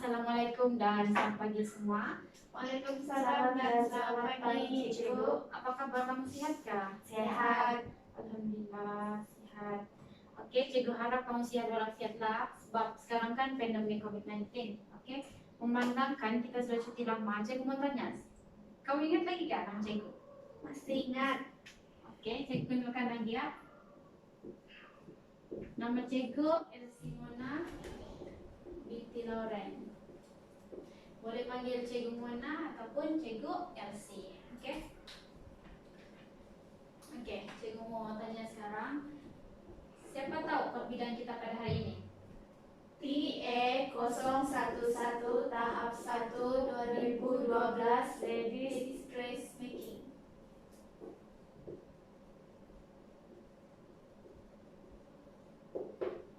Assalamualaikum dan selamat pagi semua. Waalaikumsalam dan selamat pagi, Cikgu. Apa kabar kamu, sehat kah? Sehat. Alhamdulillah sehat. Oke, Cikgu harap kamu sehat walafiatlah sebab sekarang kan pandemi COVID-19. Oke, memandangkan kita sudah cuti lama, Cikgu mau tanya, kamu ingat lagi kan nama Cikgu? Masih ingat. Oke, Cikgu kenalkan lagi ya. Nama Cikgu Elsimona Binti Lauren. Boleh panggil Cikgu Mona ataupun Cikgu Elsie. Okey? Okey, Cikgu mau tanya sekarang. Siapa tahu perbincangan kita pada hari ini? TE 011 tahap 1 2012 Ladies Dressmaking.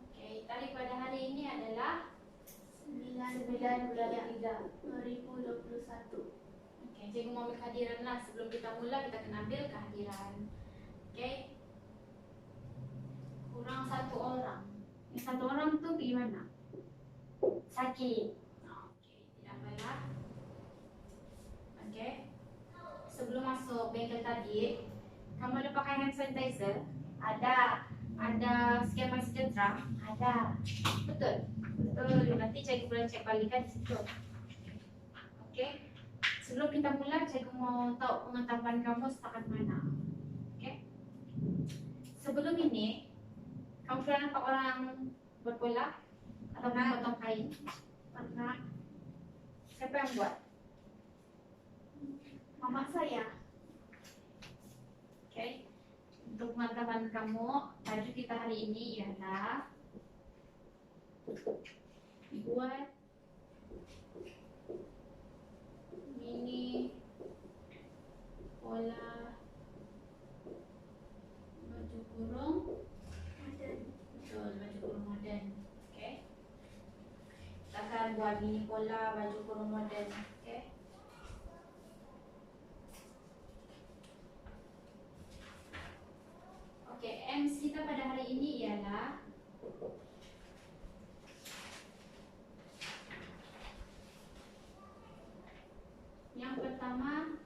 Okey, tarikh pada hari ini adalah 9 bulan 3 2021. Okey, Cikgu mau ambil kehadiran lah. Sebelum kita mula, kita kena ambil kehadiran. Okey? Kurang satu orang. Yang satu orang tu gimana? Sakit. Okey, tidak apalah. Okey. Sebelum masuk bengkel tadi, kamu ada pakai hand sanitizer? Ada. Ada skema sejahtera? Ada. Betul? Betul. Nanti Cikgu boleh cek balikan di situ. Okey. Sebelum kita mula, Cikgu mau tahu pengetahuan kamu setakat mana. Okey. Sebelum ini, kamu pernah nampak orang berbola atau memotong kain? Pernah. Siapa yang buat? Mama saya. Okey. Untuk pengetahuan kamu, tajuk kita hari ini ialah buat mini pola baju kurung Modern. betul, baju kurung moden. Okey. Kita akan buat mini pola baju kurung moden. Okey. Okey, MC kita pada hari ini ialah yang pertama,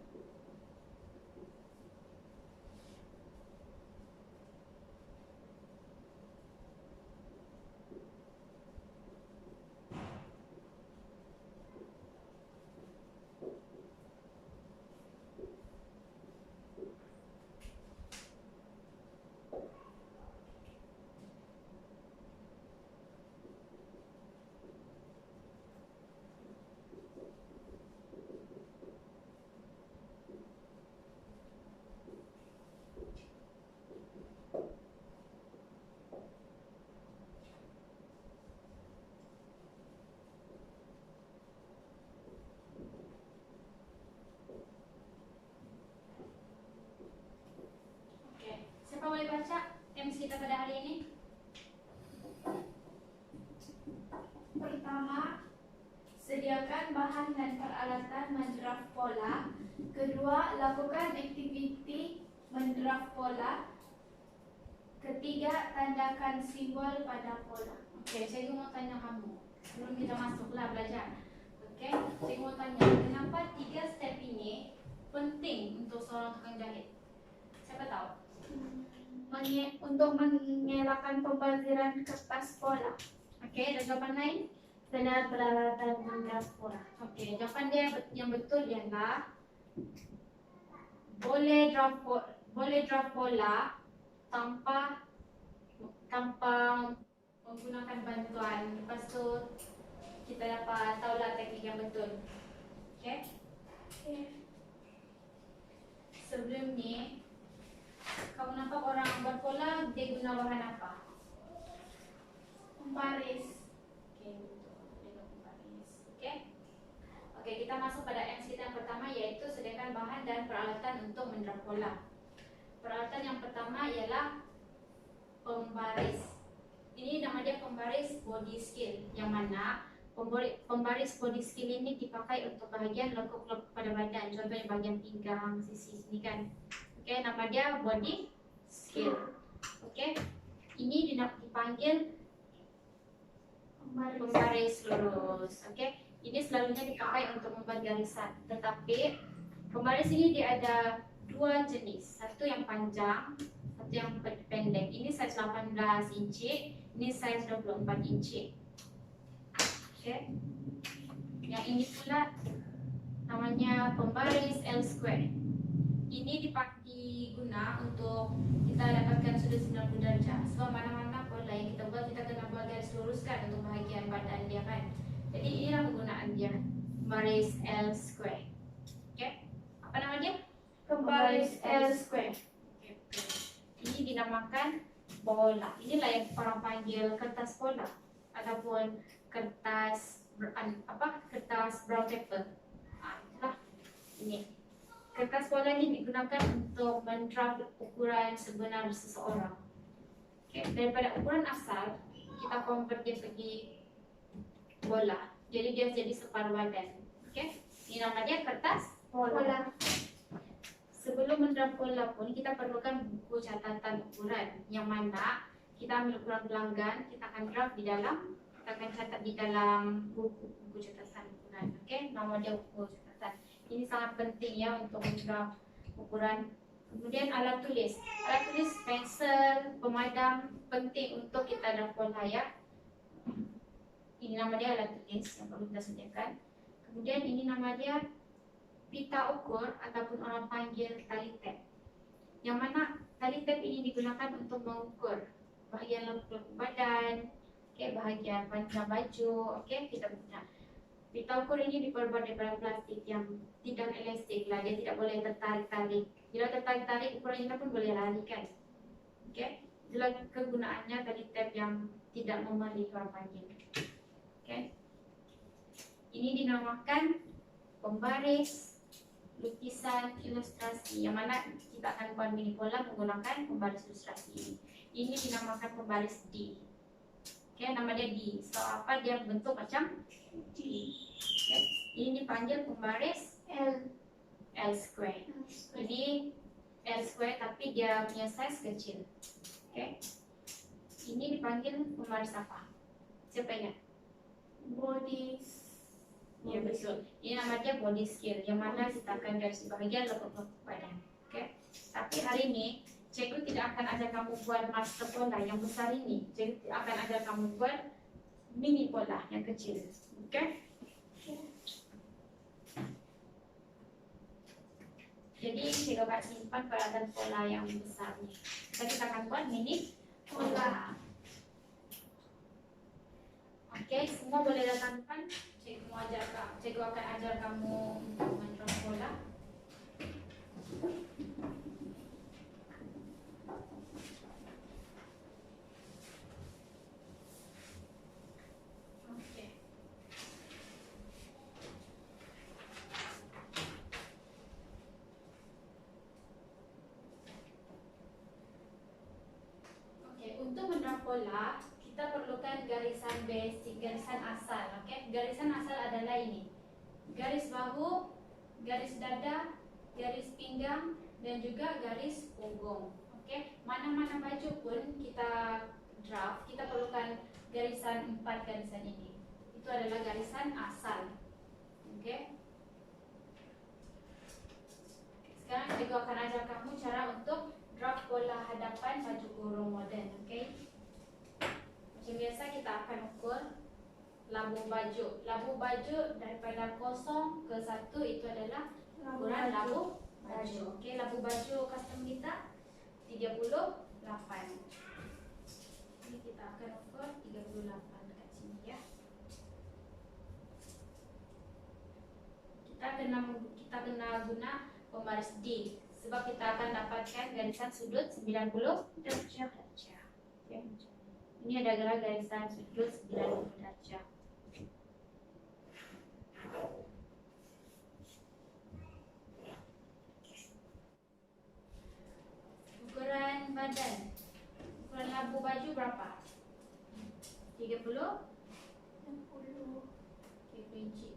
okey. Siapa boleh baca MC kita pada hari ini? Pertama, sediakan bahan dan peralatan mendraft pola. Kedua, lakukan aktiviti mendraft pola. Ketiga, tandakan simbol pada pola. Okey, Cikgu mau tanya kamu. Sebelum kita masuklah belajar. Okey, Cikgu mau tanya, kenapa 3 step ini penting untuk seorang tukang jahit? Siapa tahu? Untuk mengelakkan pembaziran kertas pola. Okey, ada jawapan lain? Benar, peralatan mendraft pola. Okey, jawapan dia yang betul ialah boleh draft pola tanpa menggunakan bantuan. Lepas tu kita dapat tahulah teknik yang betul. Okey? Sebelum ni kamu nampak orang buat pola, dia guna bahan apa? Pembaris. Okey, betul. Dia guna pembaris. Okey? Okey, kita masuk pada MC kita yang pertama, iaitu sediakan bahan dan peralatan untuk mendraft pola. Peralatan yang pertama ialah pembaris. Ini nama dia pembaris body skill, yang mana pembaris body skill ini dipakai untuk bahagian lekuk-lekuk pada badan. Contohnya bahagian pinggang, sisi sini kan. Okey, nama dia body skill. Okey. Ini dipanggil pembaris lurus. Okey. Ini selalunya dipakai untuk membuat garisan. Tetapi pembaris ini dia ada dua jenis. Satu yang panjang, satu yang pendek. Ini size 18 inci, ini size 24 inci. Oke. Yang ini pula namanya pembaris L square. Ini diguna untuk kita dapatkan sudut 90 derajat. Sebab mana-mana pola yang kita buat, kita kena buat garis luruskan untuk bahagian badan dia kan. Jadi inilah penggunaan dia, pembaris L square. Oke, apa nama dia? Pembaris L square. Oke. Ini dinamakan bola. Inilah yang orang panggil kertas bola ataupun kertas kertas brown paper. Itulah ini. Kertas bola ini digunakan untuk mendraft ukuran sebenar seseorang. Okay. Daripada ukuran asal, kita convert dia pergi bola. Jadi dia jadi separuh badan. Okay. Ini nama dia kertas bola. Sebelum mendraft bola pun, kita perlukan buku catatan ukuran. Yang mana kita ambil ukuran pelanggan, kita akan draft di dalam, kita akan catat di dalam buku catatan ukuran. Okay. Nama dia buku catatan. Ini sangat penting ya untuk mendraft ukuran. Kemudian alat tulis. Alat tulis pensel, pemadam penting untuk kita draft bola ya. Ini nama dia alat tulis yang perlu kita sediakan. Kemudian ini nama dia pita ukur ataupun orang panggil tali tap. Yang mana tali tap ini digunakan untuk mengukur bahagian lekuk badan, bahagian panjang baju, kita guna. Pita ukur ini diperbuat daripada plastik yang tidak elastik lah, dia tidak boleh tertarik-tarik. Bila tertarik-tarik, ukuran kita pun boleh lari kan. Itulah kegunaannya tali tap yang tidak memerih orang panggil. Ini dinamakan pembaris lukisan ilustrasi, yang mana kita akan buat mini pola menggunakan pembaris ilustrasi ini. Ini dinamakan pembaris D. Nama dia D. So apa dia bentuk macam D. Ini dipanggil pembaris L square. Ini L square tapi dia punya size kecil. Ini dipanggil pembaris apa? Siapa ingat? Body. Ya betul. Ini nama dia body scale, yang mana kita akan garis bahagian lekuk badan. Tapi hari ini cikgu tidak akan ajar kamu buat master pola yang besar ini. Cikgu akan ajar kamu buat mini pola yang kecil. Jadi cikgu akan simpan peralatan pola yang besar ni. Kita akan buat mini pola. Semua boleh datang depan. Cikgu akan ajar kamu untuk mendraft pola. Untuk mendraft pola, kita perlukan garisan basic, garisan asal. Garisan asal adalah ini: garis bahu, garis dada, garis pinggang, dan juga garis punggung. Mana-mana baju pun kita draft, kita perlukan garisan 4 garisan ini. Itu adalah garisan asal. Sekarang cikgu akan ajar kamu cara untuk draft pola hadapan baju kurung moden. Macam biasa kita akan ukur labu baju. Labu baju daripada 0 ke 1 itu adalah ukuran labu baju. Labu baju custom kita 38. Ini kita akan ukur 38 dekat sini ya. Kita kena guna pembaris D sebab kita akan dapatkan garisan sudut 90 derajat. Ini adalah garisan sudut 90 derajat. Ukuran badan, ukuran labu baju berapa? 30 inci.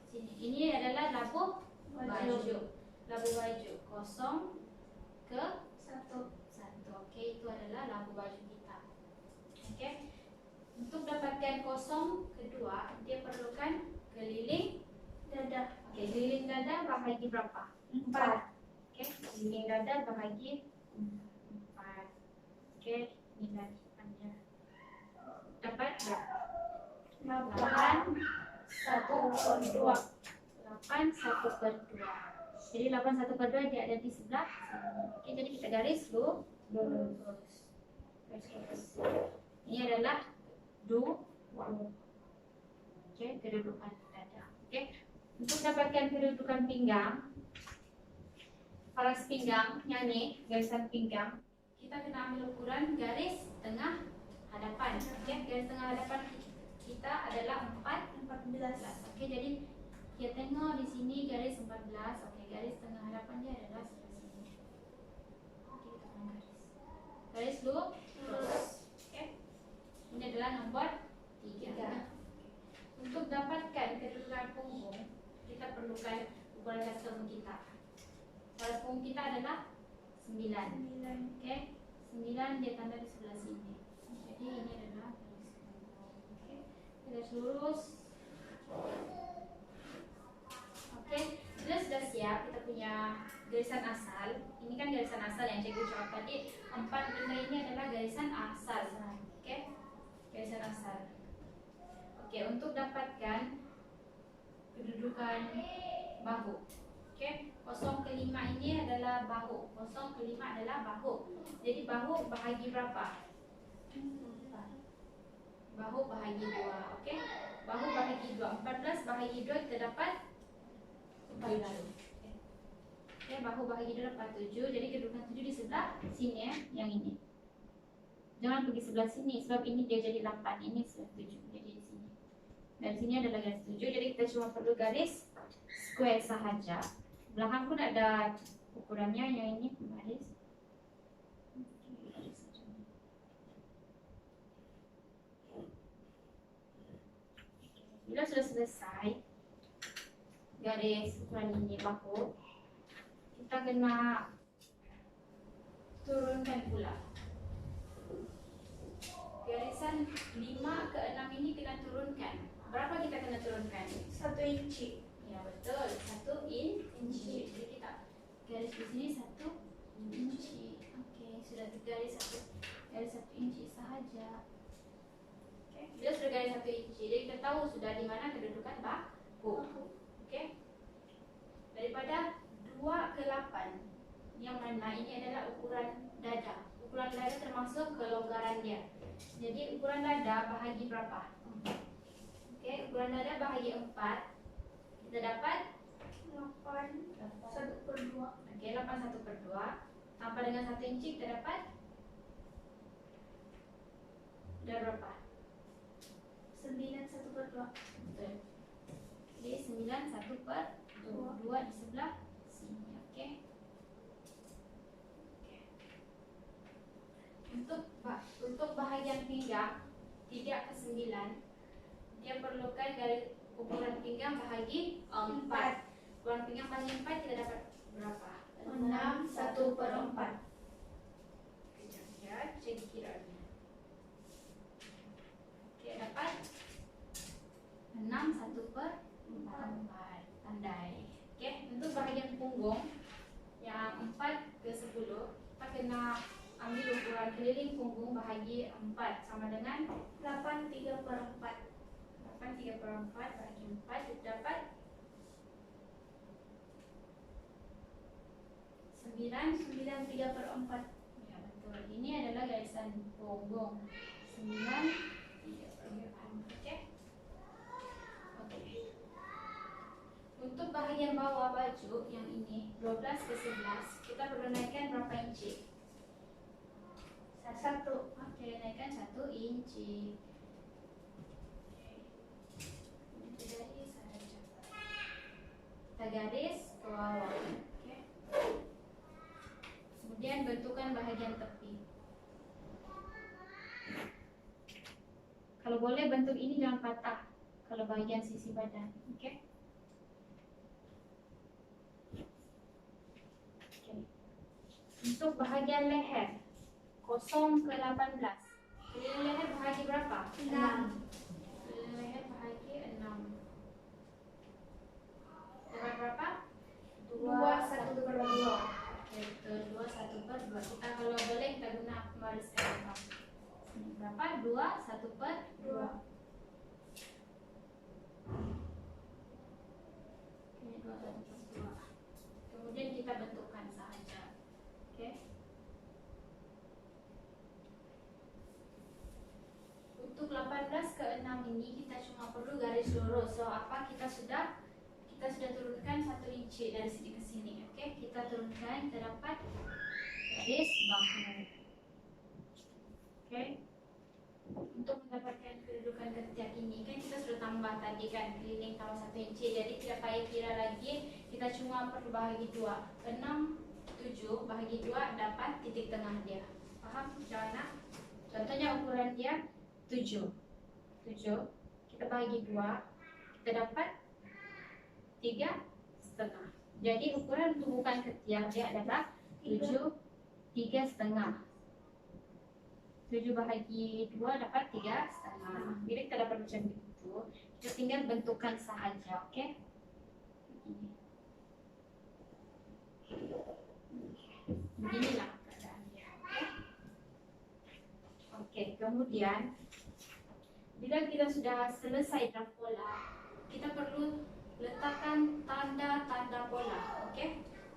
Sini. Ini adalah labu baju. Labu baju 0 ke 1. Itu adalah labu baju kita. Untuk dapatkan 0 ke kedua, dia perlukan keliling dada. Okey, keliling dada bahagi berapa? 4. Okey, keliling dada bahagi 4. Okey, ini dah panjang. Dapat berapa? 8 1/2. 8 1/2. Jadi 8 1/2 dia ada di sebelah sini. Okey, jadi kita garis dulu. Lurus. Garis lurus. Ini adalah okey, kedudukan dada. Okey. Untuk dapatkan kedudukan pinggang, faras pinggang yang ni, garisan pinggang, kita kena ambil ukuran garis tengah hadapan. Okey, garis tengah hadapan kita adalah 14. Okey, jadi kita tengok di sini garis 14. Okey, garis tengah hadapan dia adalah sebelah sini. Okey, kita akan garis. Garis lurus. Okey. Ini adalah nombor 3. Untuk dapatkan kedudukan punggung, kita perlukan ukuran custom kita. Ukuran punggung kita adalah 9. Okey. 9 dia tanda di sebelah sini. Jadi ini adalah garis punggung. Okey. Garis lurus. Okey. Bila sudah siap, kita punya garisan asal. Ini kan garisan asal yang cikgu cakap tadi. 4 benda ini adalah garisan asal. Okey. Garisan asal. Okey, untuk dapatkan kedudukan bahu. Okey, 0 ke 5 ini adalah bahu. 0 ke 5 adalah bahu. Jadi bahu bahagi berapa? Bahu bahagi 2. Okey. Bahu bahagi 2. 14 bahagi 2 kita dapat 7. Okey, bahu bahagi 2 dapat 7. Jadi kedudukan 7 di sebelah sini ya, yang ini. Jangan pergi sebelah sini sebab ini dia jadi 8. Ini sebelah 7. Jadi di sini. Dan sini adalah garis 7. Jadi kita cuma perlu garis square sahaja. Belakang pun ada ukurannya. Yang ini garis. Garis saja. Bila sudah selesai garis ukuran ini bahu, kita kena turunkan pula. Garisan 5 ke 6 ini kena turunkan. Berapa kita kena turunkan? 1 inci. Ya betul, 1 inci. Jadi kita garis di sini 1 inci. Okey, sudah garis 1 inci sahaja. Okey, bila sudah garis 1 inci, jadi kita tahu sudah di mana kedudukan bahu. Okey. Daripada 2 ke 8, yang mana ini adalah ukuran dada. Ukuran dada termasuk kelonggaran dia. Jadi ukuran dada bahagi berapa? 4. Okey, ukuran dada bahagi 4. Kita dapat 8 1/2. Okey, 8 1/2. Tambah dengan 1 inci kita dapat berapa? 9 1/2. Betul. Jadi 9 1/2 di sebelah sini. Okey. Okey. Untuk bahagian pinggang 3 ke 9, dia perlukan garis ukuran pinggang bahagi 4. Ukuran pinggang bahagi 4 kita dapat berapa? 6 1/4. Kejap, cikgu kiranya. Okey, dapat 6 1/4. Pandai. Okey, untuk bahagian punggung yang 4 ke 10, kita kena ambil ukuran keliling punggung bahagi 4 sama dengan 8 3/4. 8 3/4 bahagi 4 kita dapat 9 3/4. Ya betul. Ini adalah garisan punggung. 9 3/4. Okey. Okey. Untuk bahagian bawah baju yang ini 12 ke 11, kita perlu naikkan berapa inci? 1. Okey, naikkan 1 inci. Kita garis ke bawah. Okay. Kemudian bentukan bahagian tepi. Kalau boleh bentuk ini jangan patah. Kalau bahagian sisi badan, okay. Okay. Untuk bahagian leher 0 ke 18. Keliling leher bahagi berapa? 6. Keliling leher bahagi garis lurus. So apa kita sudah turunkan 1 inci dari sini ke sini. Oke, kita turunkan, kita dapat garis bahu. Oke. Untuk mendapatkan kedudukan ketiak ini kan kita sudah tambah tadi kan keliling tambah 1 inci. Jadi tidak payah kira lagi, kita cuma perlu bahagi 2. 6, 7 bahagi 2 dapat titik tengah dia. Paham macam mana? Contohnya ukuran dia 7. Kita bahagi 2, kita dapat 3,5. Jadi ukuran untuk bukan ketiak dia adalah 7, 3,5. 7 bahagi 2 dapat 3,5. Bila kita dapat macam itu, kita tinggal bentukkan sahaja, oke? Beginilah keadaannya, oke? Oke, kemudian bila kita sudah selesai draft pola, kita perlu letakkan tanda-tanda pola, oke?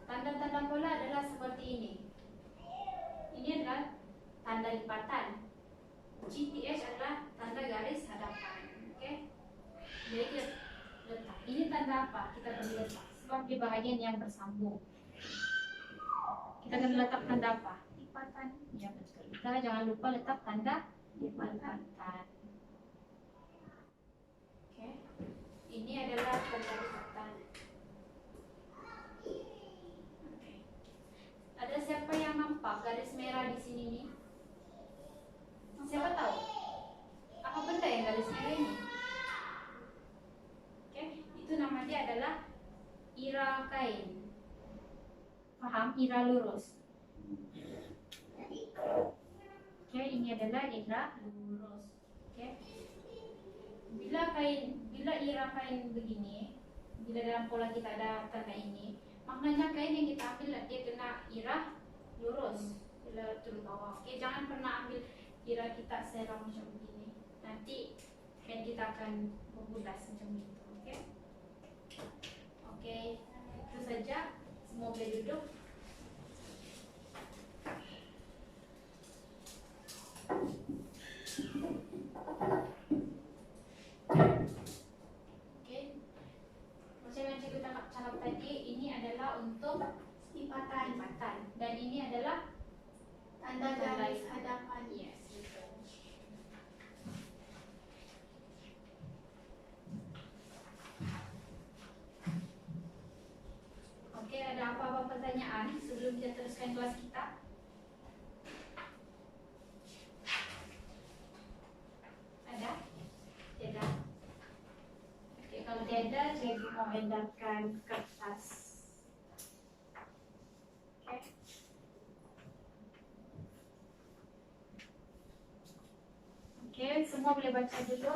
Tanda-tanda pola adalah seperti ini. Ini adalah tanda lipatan. GTH adalah tanda garis hadapan, oke? Jadi kita letak. Ini tanda apa? Kita perlu letak sebab di bahagian yang bersambung. Kita akan letak tanda apa? Lipatan. Ya betul. Kita jangan lupa letak tanda lipatan. Oke. Ini adalah tanda lipatan. Oke. Ada siapa yang nampak garis merah di sini nih? Siapa tahu? Apa benda yang garis merah ini? Oke, itu nama dia adalah ira kain. Paham? Ira lurus. Oke, ini adalah ira lurus. Oke. Bila ira kain begini, bila dalam pola kita ada tanda ini, maknanya kain yang kita ambil dia kena ira lurus. Bila turun bawah. Oke, jangan pernah ambil ira kita serong macam begini. Nanti kain kita akan berbudas macam itu. Oke. Oke, itu saja. Semua boleh duduk. Oke, macam yang cikgu cakap tadi, ini adalah untuk lipatan, dan ini adalah Tanda garis hadapan. Yes, betul. Oke, ada apa-apa pertanyaan sebelum kita teruskan kelas kita? Ada? Tidak? Oke, kalau tidak, cikgu mau edarkan kertas. Oke. Oke, semua boleh baca dulu.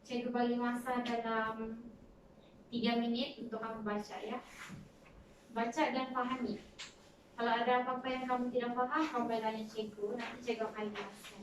Cikgu bagi masa dalam 3 menit untuk kamu baca ya. Baca dan pahami. Kalau ada apa-apa yang kamu tidak paham, kamu boleh tanya cikgu. Nanti cikgu akan jelaskan.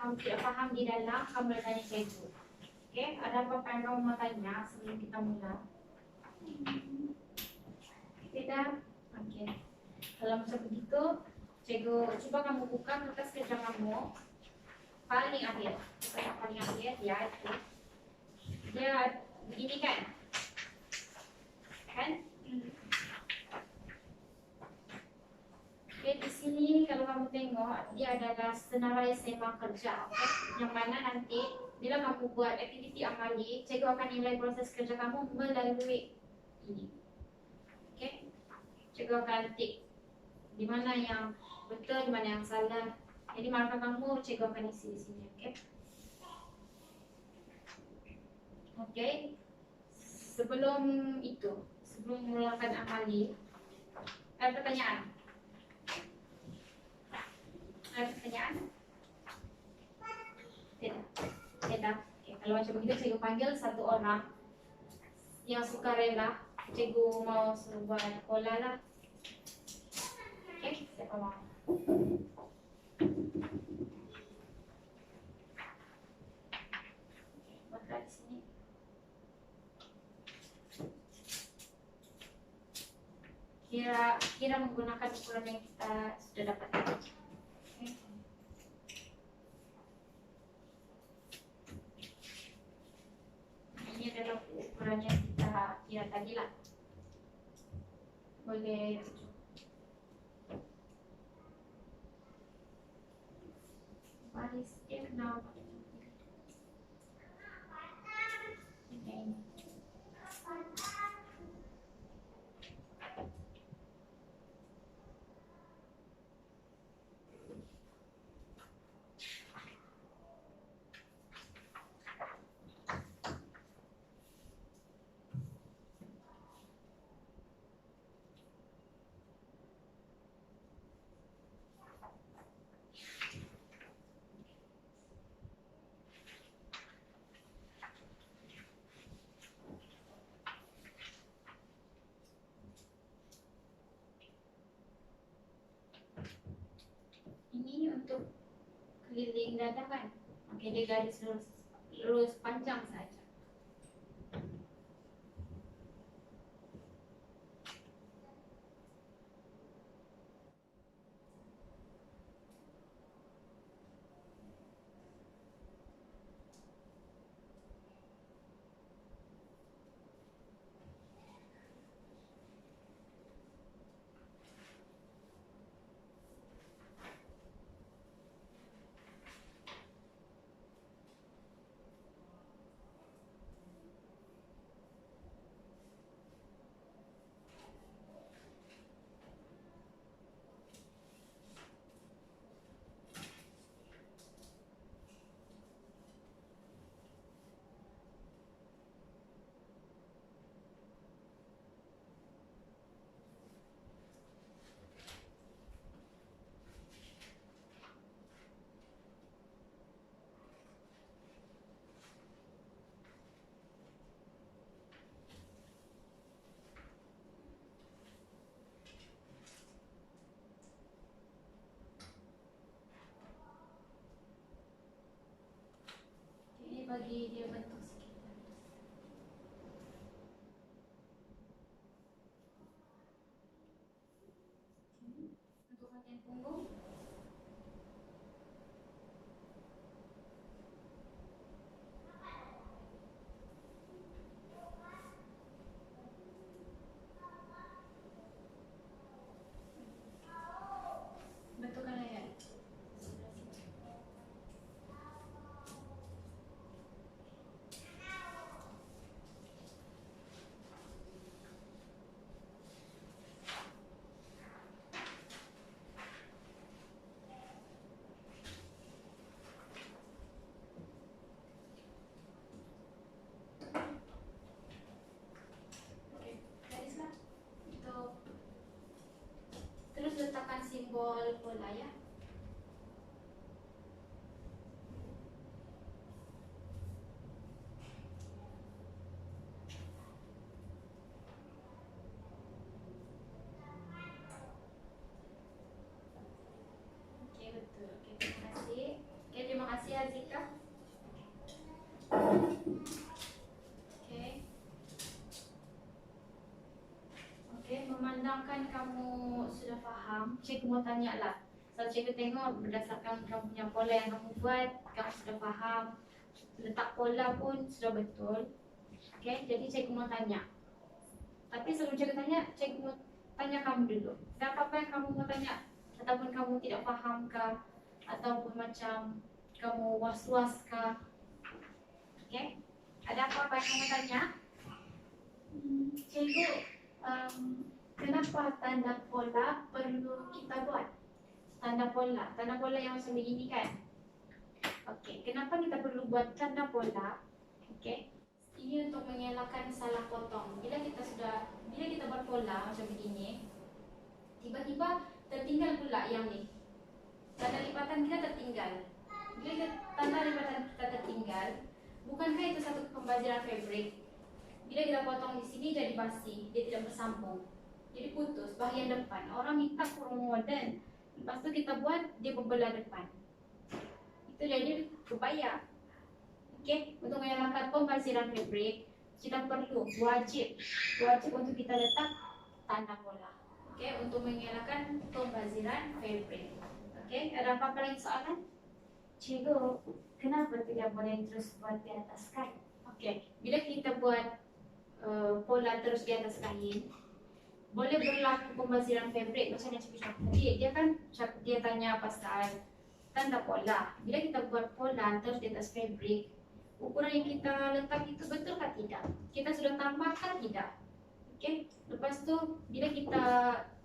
kamu tidak paham di dalam, kamu boleh tanya cikgu. Oke, ada apa yang kamu mau tanya sebelum kita mulai? Tidak? Oke. Kalau macam begitu, cikgu coba kamu buka kertas kerja kamu paling akhir. Kertas paling akhir ya itu. Dia begini kan? Kan? Oke, di sini kalau kamu tengok dia adalah senarai sema kerja, yang mana nanti bila kamu buat aktiviti amali, cikgu akan nilai proses kerja kamu melalui ini. Oke, cikgu akan tik di mana yang betul, di mana yang salah. Jadi markah kamu cikgu akan isi di sini. Oke. Oke. Sebelum itu, sebelum memulakan amali, ada pertanyaan? Ada pertanyaan? Tidak. Tidak. Oke. Kalau macam begitu cikgu panggil satu orang yang suka rela. Cikgu mau suruh buat pola lah. Oke, siapa mau? Buatlah di sini. Kira menggunakan ukuran yang kita sudah dapat. Ini adalah ukuran yang kita kira tadi lah. Boleh baris dia kenal ini. Ini untuk keliling dada kan? Oke, dia garis lurus panjang saja. Ini bagi dia bentuk sekitar. Untuk bagian punggung. Bentukkan leher. Oke, garislah. Untuk terus letakkan simbol bola ya. Oke, betul. Oke, terima kasih. Oke, terima kasih kamu sudah paham, cikgu mau tanya lah. So cikgu tengok berdasarkan kamu punya pola yang kamu buat, kamu sudah paham, letak pola pun sudah betul. Okay, jadi cikgu mau tanya. Tapi sebelum cikgu tanya, cikgu mau tanya kamu dulu. Ada apa-apa yang kamu mau tanya? Ataupun kamu tidak paham kah? Ataupun macam kamu was-was kah? Okay, ada apa-apa yang kamu tanya? Cikgu, kenapa tanda pola perlu kita buat? Tanda pola yang macam begini kan? Okey, kenapa kita perlu buat tanda pola? Okey, ini untuk mengelakkan salah potong. Bila kita buat pola macam begini, tiba-tiba tertinggal pula yang ni. Tanda lipatan kita tertinggal. Bila tanda lipatan kita tertinggal, bukankah itu satu pembaziran fabrik? Bila kita potong di sini jadi basi, dia tidak bersambung. Jadi putus bahagian depan. Orang minta kurang modern. Lepas tu kita buat dia berbelah depan. Itu jadi berbahaya. Okey, untuk mengelakkan pembaziran fabrik, kita perlu wajib untuk kita letak tanda pola. Okey, untuk mengelakkan pembaziran fabrik. Okey, ada apa-apa lagi soalan? Cikgu, kenapa tidak boleh terus buat di atas kain? Okey, bila kita buat pola terus di atas kain, boleh berlaku pembaziran fabrik macam yang cikgu cakap tadi. Dia tanya pasal tanda pola. Bila kita buat pola terus di atas fabrik, ukuran yang kita letak itu betul atau tidak? Kita sudah tambahkan tidak? Okey. Lepas tu bila kita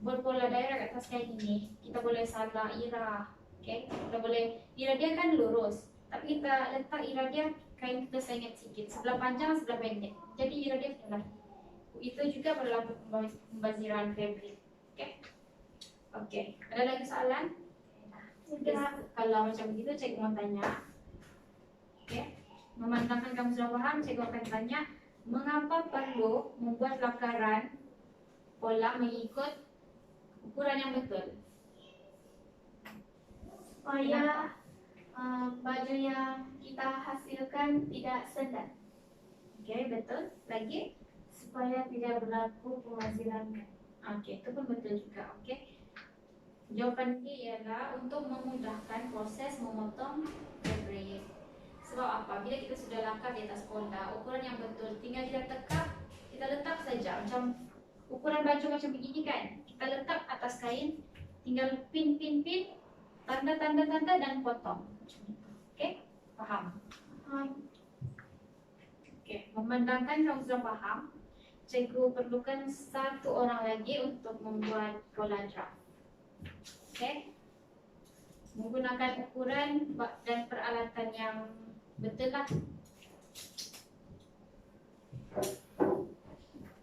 buat pola daerah kat atas kain ini, kita boleh salah irah. Okey. Kita boleh irah dia kan lurus, tapi kita letak irah dia kain kita sengit sikit, sebelah panjang sebelah pendek. Jadi irah dia salah. Itu juga berlaku pembaziran fabrik. Okey. Okey. Ada lagi soalan? Sudah. Kalau macam begitu cikgu mau tanya. Okey. Memandangkan kamu sudah paham, cikgu akan tanya, mengapa perlu membuat lakaran pola mengikut ukuran yang betul? Supaya baju yang kita hasilkan tidak sendat. Okey, betul. Lagi? Supaya tidak berlaku pembaziran kain. Okey, itu pun betul juga. Okey. Jawapan dia ialah untuk memudahkan proses memotong fabrik. Sebab apa? Bila kita sudah langkah di atas pola, ukuran yang betul, tinggal kita letak saja. Macam ukuran baju macam begini kan? Kita letak atas kain, tinggal pin, tanda dan potong. Macam itu. Okey? Faham? Okey, memandangkan kamu sudah faham, cikgu perlukan satu orang lagi untuk membuat pola draft. Okey? Menggunakan ukuran dan peralatan yang betul lah.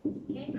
Okey?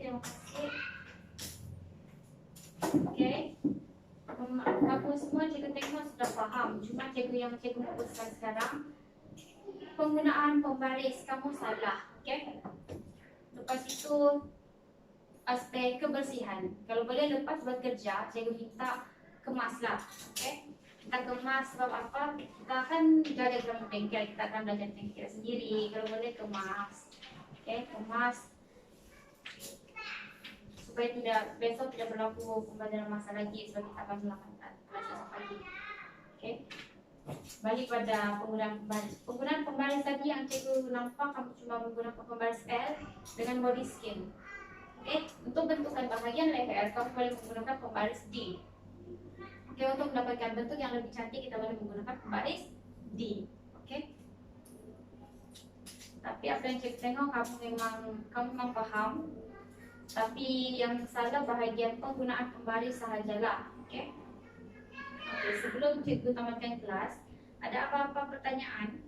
terima kasih. Oke. Kamu semua cikgu tengok sudah paham. Cuma cikgu yang cikgu fokuskan sekarang, penggunaan pembaris kamu salah. Oke. Lepas itu aspek kebersihan. Kalau boleh lepas bekerja, cikgu minta kemaslah. Oke. Kita kemas sebab apa? Kita akan jaga dalam bengkel, kita akan belajar bengkel sendiri. Kalau boleh kemas. Oke, kemas supaya besok tidak berlaku pembelajaran masa lagi sebab kita akan melakukan kelas esok pagi. Oke. Balik pada penggunaan pembaris. Penggunaan pembaris tadi yang cikgu nampak kamu cuma menggunakan pembaris L dengan body skin. Oke, untuk bentukan bahagian leher kamu boleh menggunakan pembaris D. Oke, untuk mendapatkan bentuk yang lebih cantik kita boleh menggunakan pembaris D. Oke. Tapi apa yang cikgu tengok kamu memang paham. Tapi yang salah bahagian penggunaan pembaris sahajalah. Oke. Oke, sebelum cikgu tamatkan kelas, ada apa-apa pertanyaan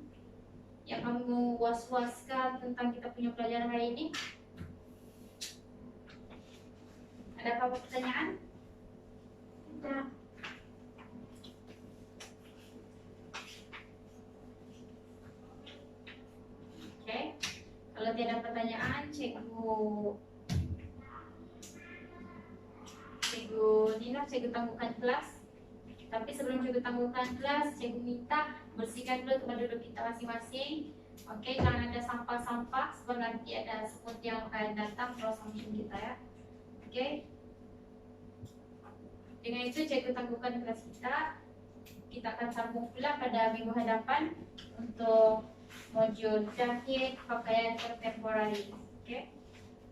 yang kamu was-waskan tentang kita punya pelajaran hari ini? Ada apa-apa pertanyaan? Tidak. Oke. Kalau tidak ada pertanyaan, cikgu Nina, cikgu tangguhkan kelas. Tapi sebelum cikgu tangguhkan kelas, cikgu minta bersihkan dulu tempat duduk kita masing-masing. Oke, jangan ada sampah-sampah sebab nanti ada semut yang akan datang cross function kita ya. Oke. Dengan itu cikgu tangguhkan kelas kita. Kita akan sambung pula pada minggu hadapan untuk modul jahit pakaian kontemporari. Oke.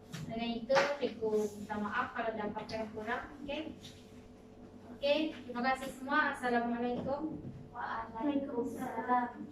Dengan itu cikgu minta maaf kalau ada apa yang kurang. Oke. Oke, terima kasih semua. Assalamualaikum. Waalaikumsalam.